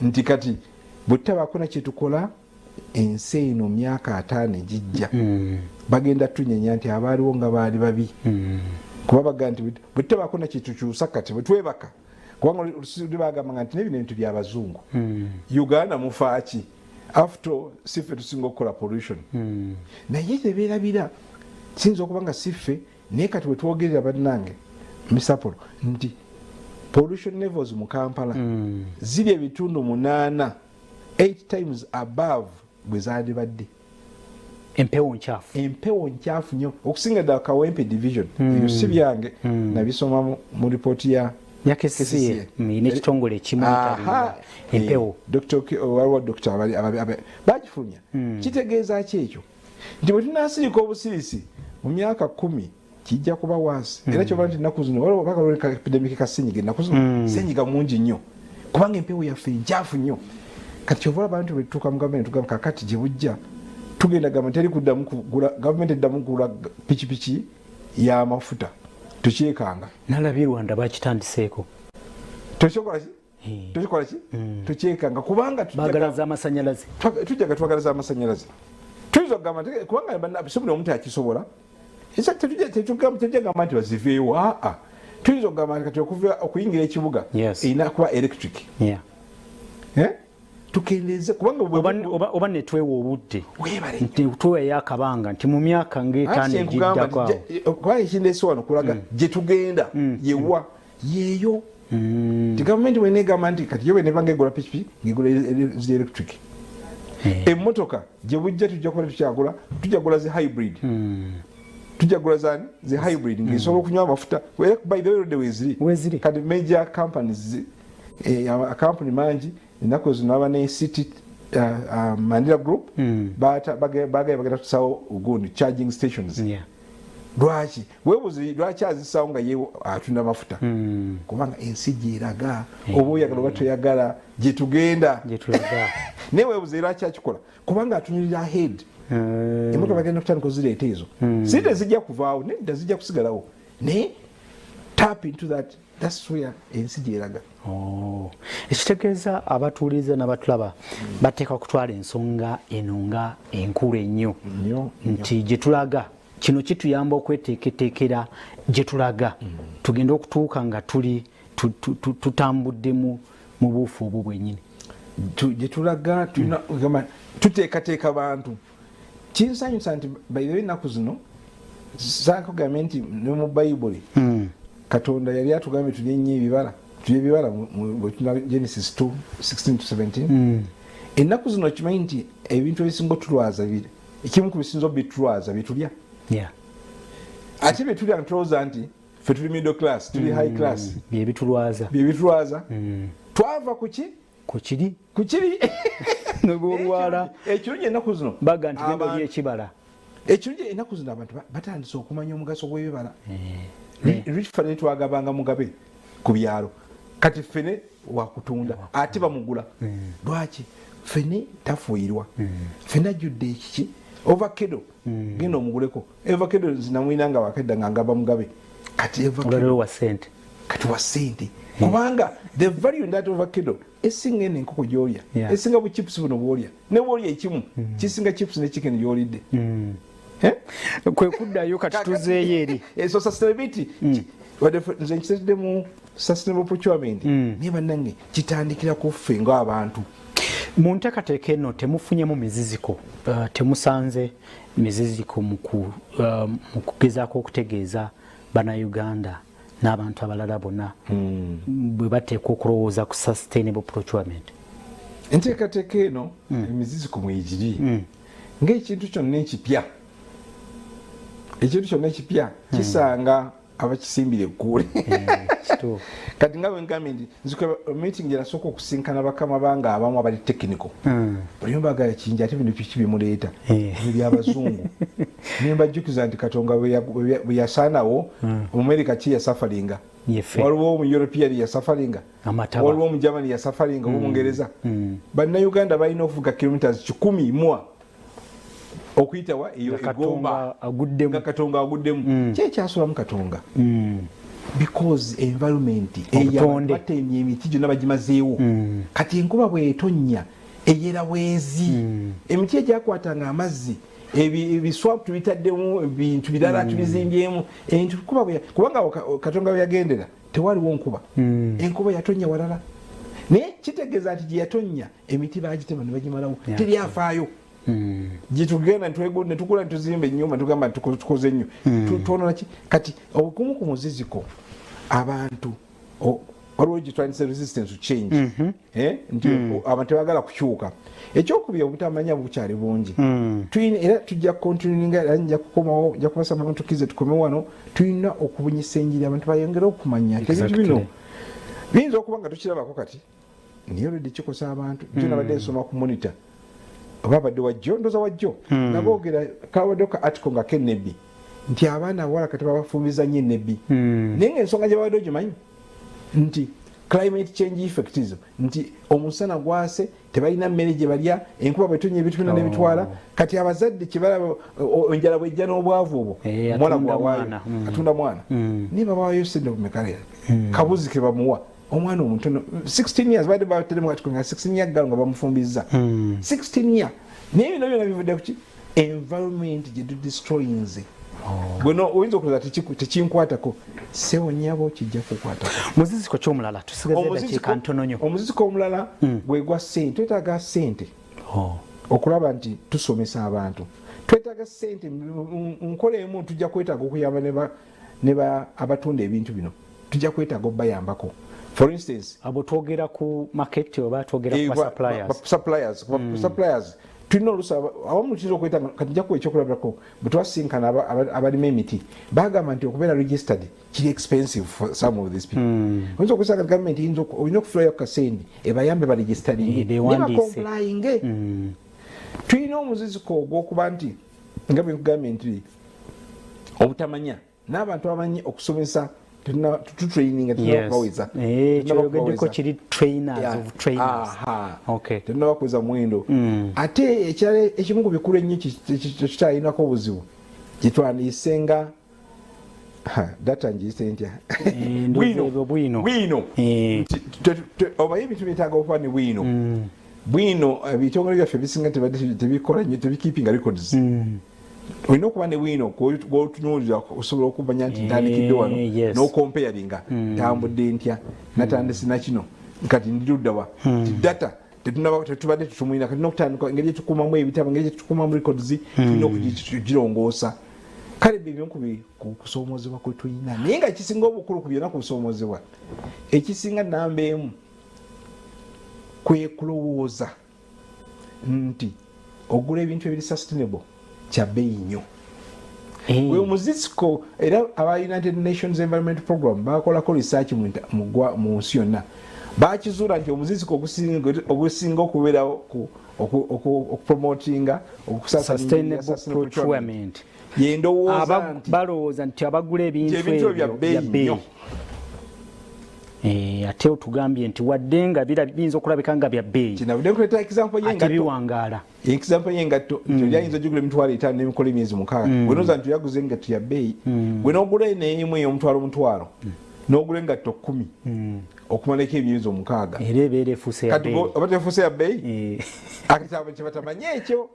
nti kati bwe tutabaako na kyetukola ensi eno myaka 5 egijja bagenda tunyenya nti abaaliwo nga baali babi kuba baga nti bwe tutabaako na kyetukyusa kati bwe twebaka kubanga olusizi bagamba nti nebino ebintu by'abazungu Uganda mufaaki after siffe tusinga okukola pollution naye tebeerabira kiyinza okuba nga siffe naye kati bwe twogerera bannange misapolo nti pollution levels mu Kampala ziri ebitundu 8 times above bwe zandibadde empewo nkyafu nnyo okusinga ddala Kawempe division ebyo si byange nabisoma mu ripooti ya yakesiye n'ekitongole ekimu empewo waliwo dokita bagifulumya kitegeeza ki ekyo nti bwe tunaasirika obusirisi mu myaka 10 kijja kuba wansi era kyova nti ennaku zino waliwo bakaloleka epidemic ka senyiga ennaku zino senyiga mungi nnyo kubanga empewo yaffe nkyafu nnyo kati kyova abantu bwe tutuuka mu gavumenti tugamba kakati gye bujja tugenda gavumenti eri kuddamu kugula gavumenti eddamu kugula pikipiki y'amafuta tukyekanga nalabye Rwanda bakitandiseeko tukikola ki tukyekanga kubanga bagalaza amasanyalaze tujjaga twagalaza amasanyalaze tuyinza okugamba kubanga sobuli omuntu akisobola tetujagamba nti baziveewo tuyinza okugamba nti kati okuyingira ekibuga erina kuba electric tukendeeze oba netwewa obudde nti tweweyo akabanga nti mu myaka ng'etaano egiddako kubanga ekindeese wano kulaga gye tugenda yewa yeeyo ti gavumenti bwenegamba nti kati yo bwenebanga egula pikipiki ngegula zi electric emmotoka gye bujja tujja kuba tukyagula tujjagula zi hybrid tujjagula zani zi hybrid ng'esobola okunywa amafuta by the way rodde weeziri kati major companies akampuni mangi ennaku zino aba ne city Mandela group bagenda tusawo ugundi charging stations lwaki webuzi lwaki azisawo nga ye atunda amafuta kubanga ensi gyeraga oba oyagala oba toyagala gye tugenda naye webuzi lwaki akikola kubanga atunyulira ahead emotoka bagenda kutandika ozireeta ezo sente zijja kuvaawo nedda zijja kusigalawo naye tap into that's where ensi gyeraga ekitegeeza abatuulize n'abatulaba bateeka kutwala ensonga eno nga enkulu ennyo nti gye tulaga kino kituyamba okweteeketeekera gye tulaga tugenda okutuuka nga tuli tutambudde mu buufu obwo bwennyini gye tulaga tuteekateeka bantu kinsanyusa nti bayirewo ennaku zino zakugambye nti ne mu bayibuli Katonda yali atugambye tulye nnyo ebibala Genesis 2:16-17 ennaku zino kimanyi nti ebintu ebisinga otulwaza ekimu ku bisinza obitulwaza byetulya ate byetulya ntulowooza nti ffe tuli middle class tuli high class byebitulwaza twava ku kiri nolwolwala ekirungi ennaku zino baga nti genda olya ekibala ekirungi ennaku zino abantu batandise okumanya omugaso gw'ebibala rifane twagabanga mugabe ku byalo kati fene wakutunda ate bamugula lwaki fene tafuirwa fene ajudde ekiki ovakado genda omuguleko evakado zinamwinanga wakedda nga ngaba mugabe kati evakado wa sente kubanga the value in that avocado esinga ene enkoko gyolya esinga buchips buno bwolya ne bwolya ekimu kisinga chips ne chicken gyolidde kwe kuddayo kati tuzeeyo eri so sustainability nze nkitetedde mu sustainable procurement naye bannange kitandikira ku ffe ng'abantu mu nteekateeka eno temufunyemu miziziko temusanze miziziko mu kugezaako okutegeeza bannayuganda n'abantu abalala bonna bwe bateekwa okulowooza ku sustainable procurement enteekateeka eno emiziziko mwegiri ng'ekintu kyonna ekipya kisanga abakisimbire eggule kati nga bwengambye nti nzikuba meeting gyenasooka okusinkana bakama banga abamu abali technical buli bagala kingi ate bino kiki bimuleeta ebyo byabazungu nembajjukiza nti Katonda bwe yasaanawo Omumerika ki yasafaringa waliwo omu European yasafaringa waliwo omu Germany yasafaringa oba Omungereza bannayuganda balina okuvuga kilometers 100 okuyitawa eyo egomba nga Katonda aguddemu kyekyasolamu Katonda because environment eyabatemye emiti gyonna bagimazeewo kati enkuba bwetonnya eyera bwezi emiti egyakwatanga amazzi ebiswap tubitaddemu ebintu birala tubizimbyemu kubanga Katonda yagendera tewaliwo nkuba enkuba yatonnya walala naye kitegeeza nti gye yatonnya emiti bagitema ne bagimalawo teri afaayo gye tugenda ne tukula ne tuzimba ennyumba ne tugamba tukoze nnyo tuonoona ki kati obukumu ku muziziko abantu waliwo gye twandise resistance to change nti abantu tebagala kukyuka ekyokubiri obutamanya bukyali bungi era tujja kukontinuinga era nja kukomawo nja kubasaba abantu kize tukome wano tulina okubunyisa enjiri abantu bayongere okumanya ebintu bino biyinza okuba nga tukirabako kati naye olwedde kikosa abantu jo nabadde nsoma ku monitor oba abadde wajjo ndoza wajjo naboogera kawadde ka article nga kennebi nti abaana abawala kati babafumbiza nnyo ennebi naye ng'ensonga gye babadde ogimanyi nti climate change effects nti omusana gwase tebalina mmere gye balya enkuba bwetonnya ebintu bino n'ebitwala kati abazadde kibalaba enjala bwejja n'obwavu obwo omwana gwawaayo atunda mwana naye babawaayo sente kumekale kabuzi ke bamuwa omwana omutono 16 years badde bateremu kati nga 16 years nga bamufumbiza 16 years naye bino byonna bivudde kuki environment gye tudestroyinze bwino oyinza okuloza tekinkwatako sewo nyabo kijja kukwatako muziziko kyomulala tusigaze dakiika ntono nnyo omuziziko omulala gwegwa ssente twetaaga ssente okulaba nti tusomesa abantu twetaaga ssente nkola emu tujja kwetaaga okuyamba ne abatunda ebintu bino tujja kwetaaga obbayambako for instance abo twogera ku market oba twogera ku suppliers tulina olusa awamu tukiza okwetanga kati nja kuwa ekyokulabirako bwe twasinkana abalima emiti bagamba nti okubeera registered kiri expensive for some of these people oyinza okusanga gavumenti olina okufulayo kasendi ebayambe baregisteringe nebacomplyinge tulina omuziziko ogwokuba nti nga bwe nkugambye nti obutamanya n'abantu abamanyi okusomesa tutraininga tunabaweza kyogeddeko kiri trainers of trainers tunabakweza muwendo ate ekirala ekimu ku bikulu ennyo kitalinako obuzibu gyetwandisenga data njiyise ntya bwino obaye ebintu byetaaga okuba ne bwino ebitongole byaffe bisinga tebikola nnyo tebikeepinga records olina okuba ne bwino gwotunuulira osobola okumanya nti ntandikidde wano n'okomparinga ntambudde ntya natandise nakino kati ndiluddawa data tetubadde tutumulina kati n'okutandika engeri gyetukumamu ebitabo engeri gyetukumamu records tulina okugirongoosa kale bebyo ku kusoomozebwa kwe tulina naye nga ekisinga obukulu ku byonna ku busoomozebwa ekisinga namba emu kwe kulowooza nti ogula ebintu ebiri sustainable kyabeeyi nnyo we muzisiko era aba United Nations Environment Program bakolako research mu nsi yonna bakizuula nti omuzisiko ogusinga okubeerawo okupromotinga procurement yendowooza balowooza nti abagula ebintu ebyo byabeeyi ate otugambye nti wadde nga biyinza okulabika nga bya bbeeyi kinabudde nkuleeta example biwangaala example y'engatto nti olyayinza ogigula emitwalo 5 n'emikola emyezi 6 bwenooza nti oyaguze engatto ya bbeeyi bwe n'ogula neemu ey'omutwalo n'ogula engatto 10 okumalako emyezi 6 era ebeera efuuse ya bbeeyi oba tefuuse ya bbeeyi akitabo kye batamanye ekyo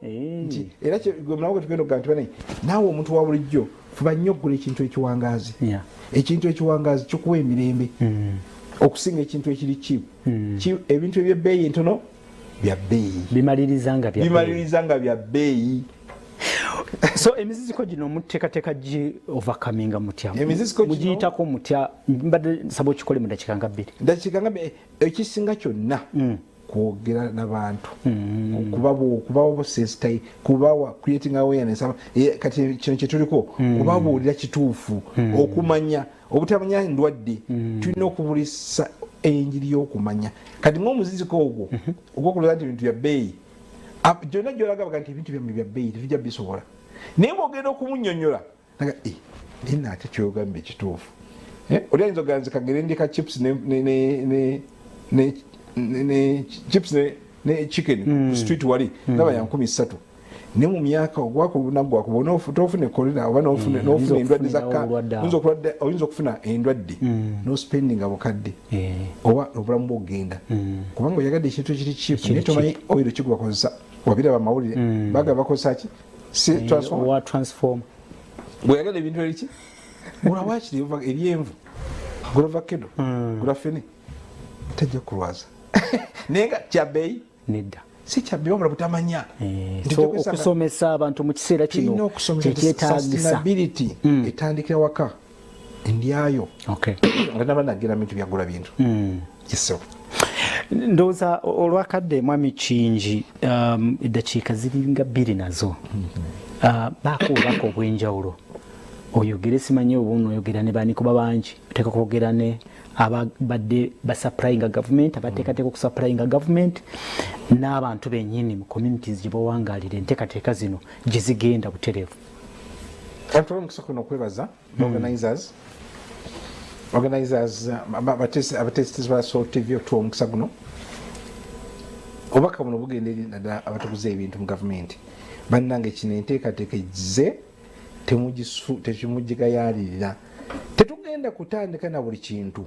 nti era mulawo tugenda okugamba nti banaye naawe omuntu wa bulijjo fuba nnyo okugula ekintu ekiwangazi ekintu ekiwangazi kikuwa emirembe okusinga ekintu ekiri cheap ebintu ebyebbeeyi entono bya bbeeyi bimaliriza nga bya bbeeyi so emiziziko gino muteekateeka gi overcominga mutya mugiyitako mutya mbadde nsaba okikole mu dakiika nga 2 ekisinga kyonna kwogera n'abantu kubawa sensitize kubawa creating awareness kati kino kyetuliko kubabuulira kituufu okumanya obutamanya ndwadde tulina okubulisa enjiri y'okumanya kati ng'omuziziko ogwo ogwokuloza nti ebintu bya bbeeyi gyonna gyolagaba nti ebintu byamme bya bbeeyi tebijja bisobola naye bwogenda okumunnyonnyola naga naye ate kyogamba ekituufu oli ayinza oganze kagere ndika chips ne chips ne chicken ku street wali ndaba ya 13 ne mu myaka ogwakulunagwa kubona tofune kolera oba nofune endwadde zakka oyinza okufuna endwadde no spending abukadde oba obulamu bwogenda kubanga oyagadde ekintu ekiri cheap naye tomanyi oyo kigwa kozesa wabira bamawulire baga bakosa ki wa transform bweyagala ebintu eriki gula wakiri eryenvu gula vakedo gula fene tajja kulwaza naye nga kyabbeeyi nedda si kyabbeeyi wabula butamanya okusomesa abantu mu kiseera kino kyetagisa etandikira waka endyayo nga nabanagera bintu byagula bintu kiso ndowooza olwakadde mwami Kingi eddakiika ziringa 2 nazo baako obubaka obw'enjawulo oyogere simanyi obuno oyogera ne bani kuba bangi oteeka kwogera ne abadde basupplyinga government abateekateeka okusupplyinga government n'abantu bennyini mu communities gye bawangaalira enteekateeka zino gye zigenda butereevu. Kantuwa mukisa kuno okwebaza organizers abatesitezi ba Soul TV otuwa omukisa guno obubaka buno bugenda eri naddala abatuguza ebintu mu gavumenti bannange kino enteekateeka egize temugigayaalirira tetugenda kutandika na buli kintu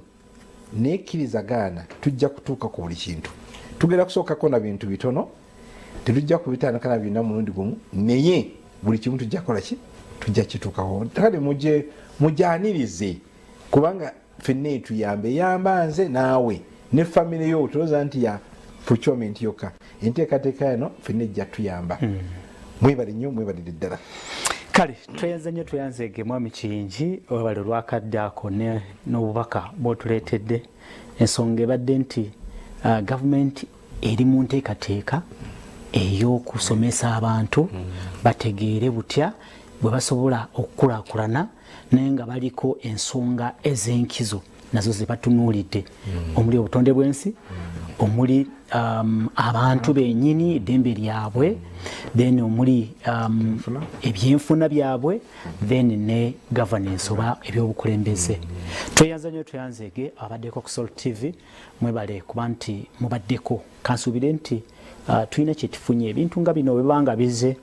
nekkirizagaana tujja kutuuka ku buli kintu tugenda kusookako na bintu bitono tetujja kubitandika na byonna mulundi gumu naye buli kimu tujja kukola ki tujja kituukaho kale mujanirize kubanga ffenna etuyambe yamba nze naawe ne famire yo tolooza nti ya procurement yokka enteekateeka eno ffenna ejja tuyamba mwebale nnyo mwebalire ddala. Kale tweyanze nnyo tweyanzeege mwami Kingi wabale olwakadde ako n'obubaka bw'otuleetedde ensonga ebadde nti gavumenti eri mu nteekateeka ey'okusomesa abantu bategeere butya bwe basobola okukulaakulana naye nga baliko ensonga ez'enkizo nazo ze batunuulidde omuli obutonde bw'ensi omuli abantu bennyini eddembe lyabwe then omuli ebyenfuna byabwe then ne governance oba ebyobukulembeze. Tweyanza nnyo tweyanzeege abaddeko ku Soul TV mwebale kuba nti mubaddeko kansuubire nti tulina kyetufunye ebintu nga bino bwebanga bize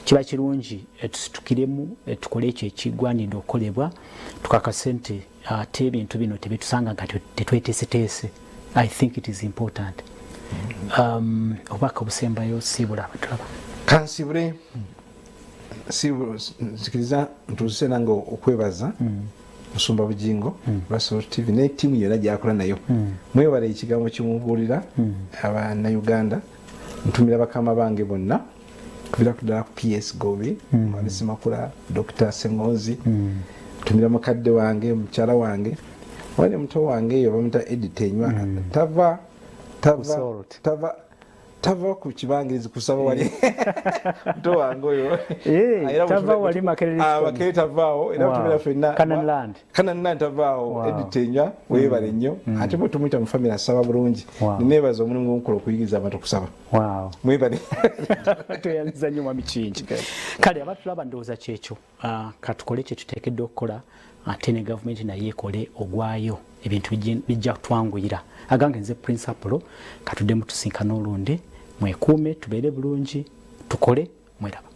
kiba kirungi tusitukiremu tukole ekyo ekigwanidde okukolebwa tukakase nti ate ebintu bino tebitusanga nga tetweteeseteese. I think it is important. Obubaka obusembayo siibula abatulaba kansibule nsikiriza ntuuse nange okwebaza musumba bugingo lwa Soul TV ne ttiimu yonna gyakola nayo mwebale ekigambo kimubuulira abannauganda ntumira bakama bange bonna kubira kudala ku PS Gobi Mwamisi Makula Dr. Sengozi ntumira mukadde wange mukyala wange wale muto wange yo bamuta editenywa tava ku kibangirizi kusaba wali muto wange oyo tava wali makerere tavaawo era tumira fenna Canaan tavaawo editenywa webale nnyo ate bwe tumuyita mu family asaba bulungi neneebaza omulimu gw'omukola okuyigiriza abantu okusaba mwebale tweyanziza nnyo mwami Kingi. Kale abatulaba ndowooza kyekyo katukole kye tuteekeddwa okukola ate ne gavumenti naye ekole ogwayo ebintu bijja kutwanguyira agange nze principal katuddemu tusinkana olundi mwekuume tubeere bulungi tukole mweraba.